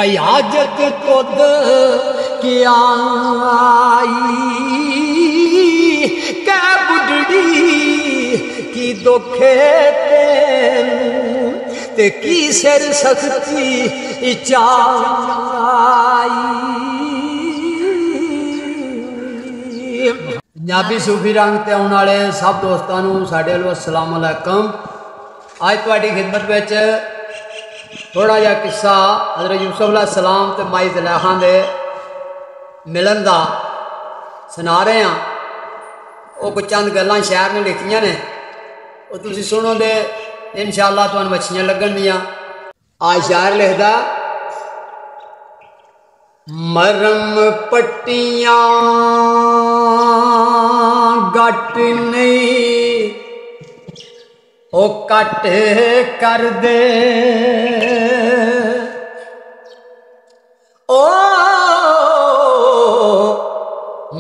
भाई हाजत खुद क्या आई कै बुढ़ड़ी की दुखे ते की सिर सख्ती चाई। पंजाबी सूफी रंग ते आने वाले सब दोस्तों साढ़े वालों अस्सलाम वालेकुम। अज तुहाडी खिदमत में थोड़ा जहा किस्सा हज़रत यूसुफ अलैहिस्सलाम ते माई ज़ुलैखा दे मिलन का सुना रहे हैं। वो कुछ चंद गल्लां शायर ने लिखियां ने, वो तुसीं सुनो दे इंशाअल्लाह तुहानूं अच्छियां लगणगियां। आज शायर लिखदा, मरम पट्टियां गट नहीं ओ कट कर दे, ओ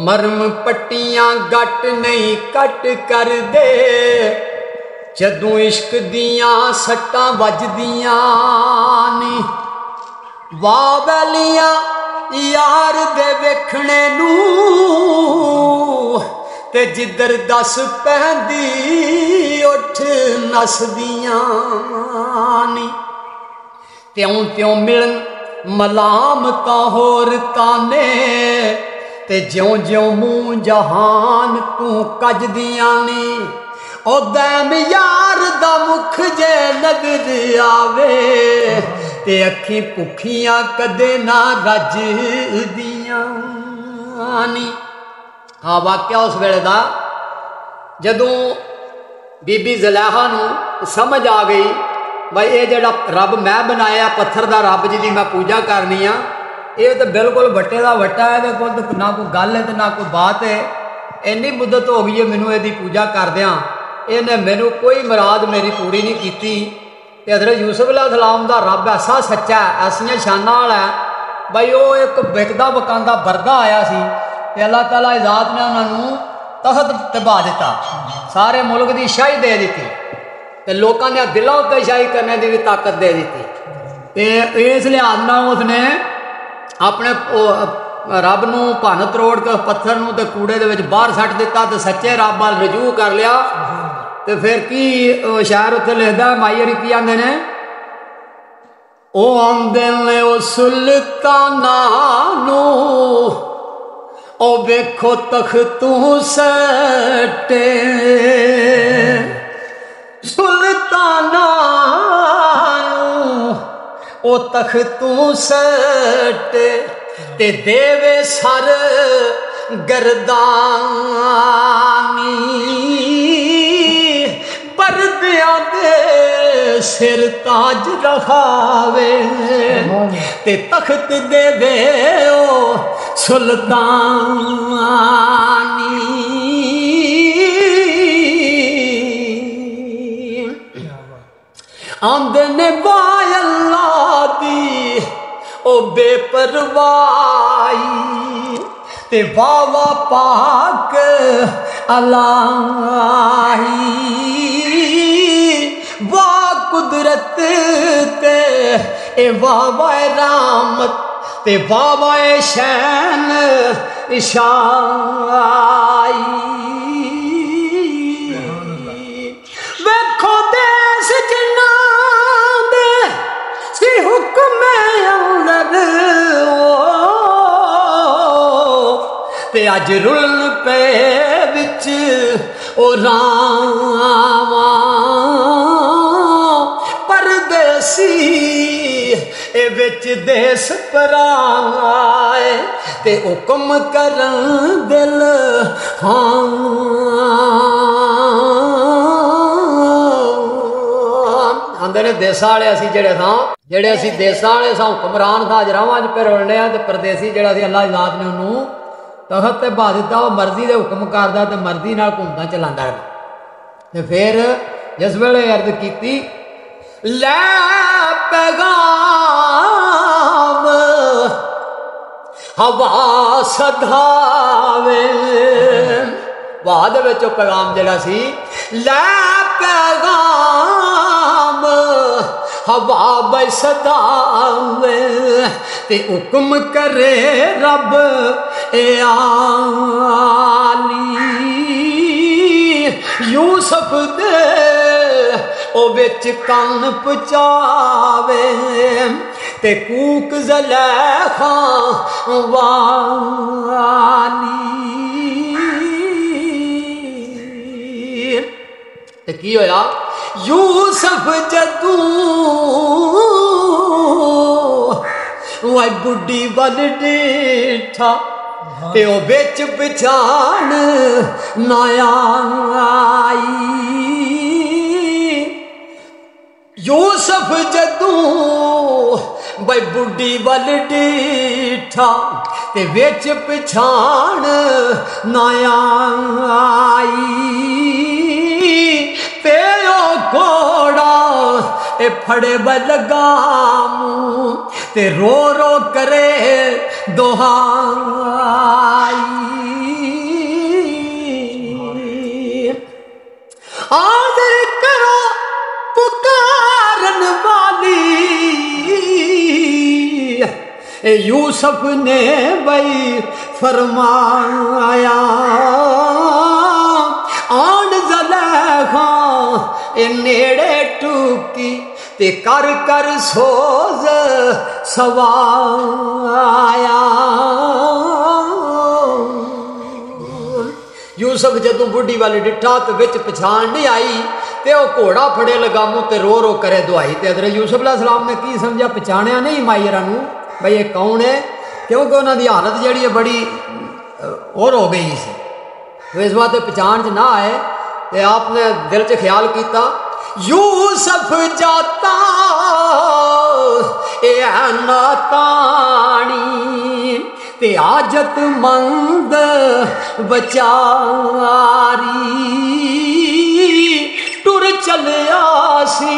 मरम पट्टियां गट नहीं कट कर दे, जदों इश्क दियां सट्टां वजदियां नी, वाह वैलियां यार दे वेखणे नूं ते जिधर दस पैंदी उठ नसदियां नी, त्यों त्यों मिलन मलामतां होर ताने, ते ज्यों ज्यों मूँह जहान तू कजदियां नी, ओ दैम यार दा मुख जे नजर आवे, ते अखी भुखियां कदे ना रजदियां नी। हाँ वाक्या उस वेले दा जदों बीबी ज़ुलैखा नूं समझ आ गई भाई ये जिहड़ा रब मैं बनाया पत्थर दा रब जी दी मैं पूजा करनी आ, ये तो बिल्कुल वट्टे दा वट्टा है, कोई ना कोई गल है तो ना कोई बात है। इन्नी मुद्दत हो गई है मैनू इसदी पूजा करदियां, इन्हें मैनू कोई मुराद मेरी पूरी नहीं की। हज़रत यूसुफ अलैहिस्सलाम दा रब ऐसा सच्चा है, ऐसियां शानां वाला है भाई वो एक विकदा वकांदा बरदा आया सी ते अल्लाह ताला इजात ने उन्होंने तख्त दबा दिता, सारे मुल्क की शाही दे दी ते लोगों ने दिलों उत्ते शाही करने की भी ताकत दे दी। इस लिहाज नाल उसने अपने रब नूं भन तरोड़ के पत्थर नूं ते कूड़े दे विच बाहर सट दिता ते सच्चे रब वाल रजू कर लिया। तो फिर की शायर उत्थे लिखदा, माई हरी की आंदे ने, ओ आंदे ने ओ सुल्ताना नूं ओ वेखो तख्तों सटे, सुल्ताना नूं ओ तख्तों सटे, ते देवे सर गर्दानी, परदियां दे सिर ताज रखावे, ते तख्त दे दे ओ सुल्तानी। आंदे ने बाय अल्लाह दी ओ बेपरवाही, ते वावा पाक अलाही, वाह कुदरत ते ए वावा रहमत, ते वावा शैन इशाई। वेखो देश जिन्ना दे सी हुक्म अंदर, ते अज रुलन पे विच ओ रावां परदेसी, ए विच देश पराए, ते हुक्म करन दिल हाँ। आंदे ने देसां वाले असीं जेड़े असीं देसां वाले सां हुक्मरान था अजरावां च पे रुलने आ, ते परदेसी जेड़ा सी अल्लाह इजात ने उन्होंने तख्त ते बहा दिता, वो मर्जी दे हुक्म करदा ते मर्जी नाल घूमदा चलांदा रहा। ते फिर जिस वेले अर्ज कीती, लै पैगाम हवा सधावे, वाह दे विच पैगाम जिहड़ा सी, लै पैगाम हवा बई सदावे, ते हुक्म करे रब ए आली यूसुफ दे ओ बिच कन पचावे ते कूक ज़ुलैखा वाली ते की होया यूसुफ जदू वह बुढ़ी बल डेठा ते ओ बिच पछाण ना आई यूसुफ जदू भाई बुढ़ी बल डेठा ते बिच पछाण ना आई ते ओ घोड़ा ए फड़े बलगामू ते रो रो करे दोहाई आदर करो पुकारन वाली यूसुफ ने भाई फरमाया आन ज़ुलैखा ए नेड़े टूकी ते कर कर सोज सवाया यूसुफ जदों बुढ़ी वाली डिठा तो विच पछाण नहीं आई ते ओ घोड़ा फड़े लगामू ते रो रो करे दुआई ते हज़रत यूसुफ अलैहिस्सलाम ने की समझा पछाणिया नहीं मायरा नू भाई ये कौन है क्योंकि उन्हों की हालत जी है बड़ी और हो गई सी तो इस बात पहचान च ना आए तो आपने दिल च ख्याल किया यूसुफ जाता नातानी ते आजत मंद बचारी टुर चलिया सी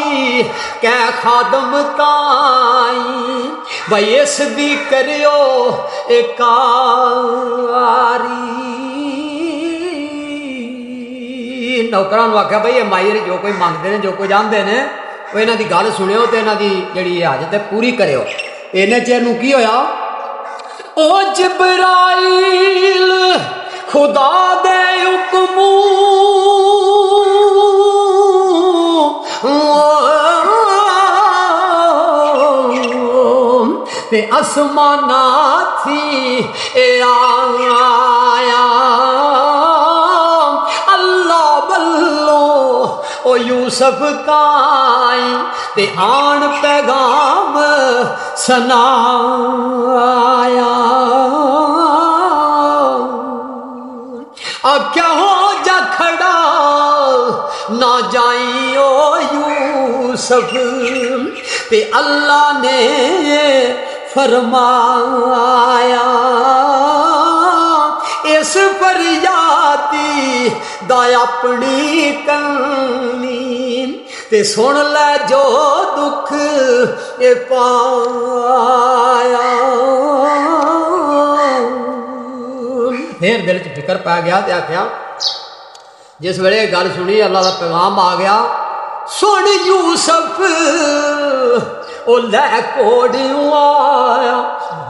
कै खादम ताई भाई इस दी करियो एकारी नौकरां आख्या भाई ये मायर जो कोई मंगते हैं जो कोई जानते हैं वो इन्हों की गल सुनियो तो इन्हों की जी हाजत है पूरी करो इन्हें चेर नूं की होया ओ जिब्राइल खुदा दे हुक्मू ते आसमाना थी ए आया अल्लाह बल्लो ओ यूसुफ ताई ते आन पैगाम सनाया आख्या हो जा खड़ा ना जाइयो यूसुफ ते अल्लाह ने फरमाया इस फरियादी दा अपनी कनी ते सुन ले जो दुख ए पाया फिर दिल च फिक्र पै गया ते आख्या जिस वेले गल सुनी अल्लाह का पैगाम आ गया सुन यूसुफ ओ लै घोड़ियों आया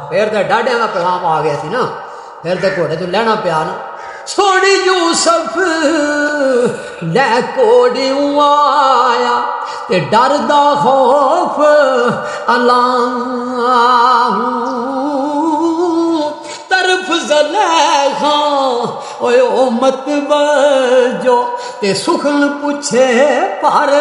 फिर तो डाढ़िया का पैगाम आ गया सी ना फिर तो घोड़े तो लैना पिया ना सुन यूसुफ लै घोड़ियों आया ते डर दा खौफ अल्लाह तरफ ज़ुलैखा ओए ओ मत बजो ते सुखन पूछे पर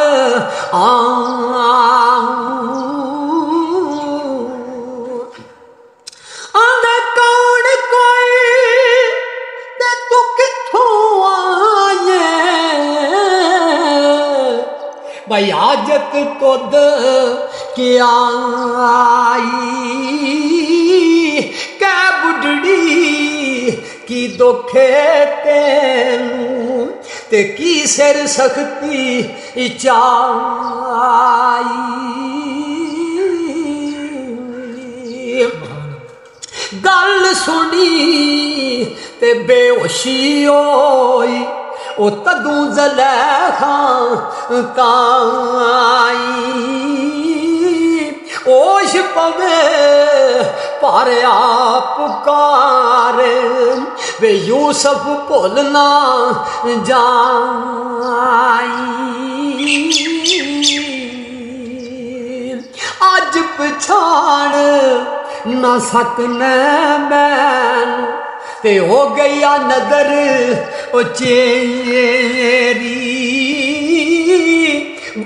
आंदा कौन कोई ते तू किथों आए भाई आजत तुद क्या आई कै बुढ़ड़ी की दुखे तेनू ते की सिर सख्ती चाई गल सुनी ते बेहोशी होई ओ तदू ज़ुलैखा ताई ओश पवे पारिया पुकार वे यूसुफ भुलना जाई अज पछाण ना सकने मैनू ते हो गया नदर ओ चेरी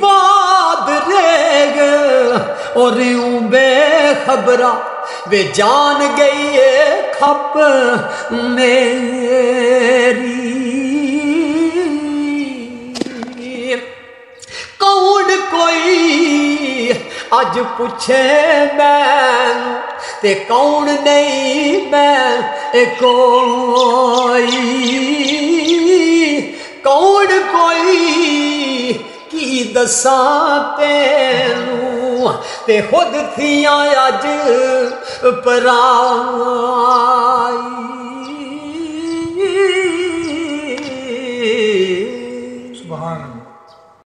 बाद रेग और बेखबरा वे जान गई है खप मेरी कौन कोई अज पूछे मैनू ते कौन नहीं मैं कोई कौन कोई की दसा तेनू ते खुद थियां अज पराई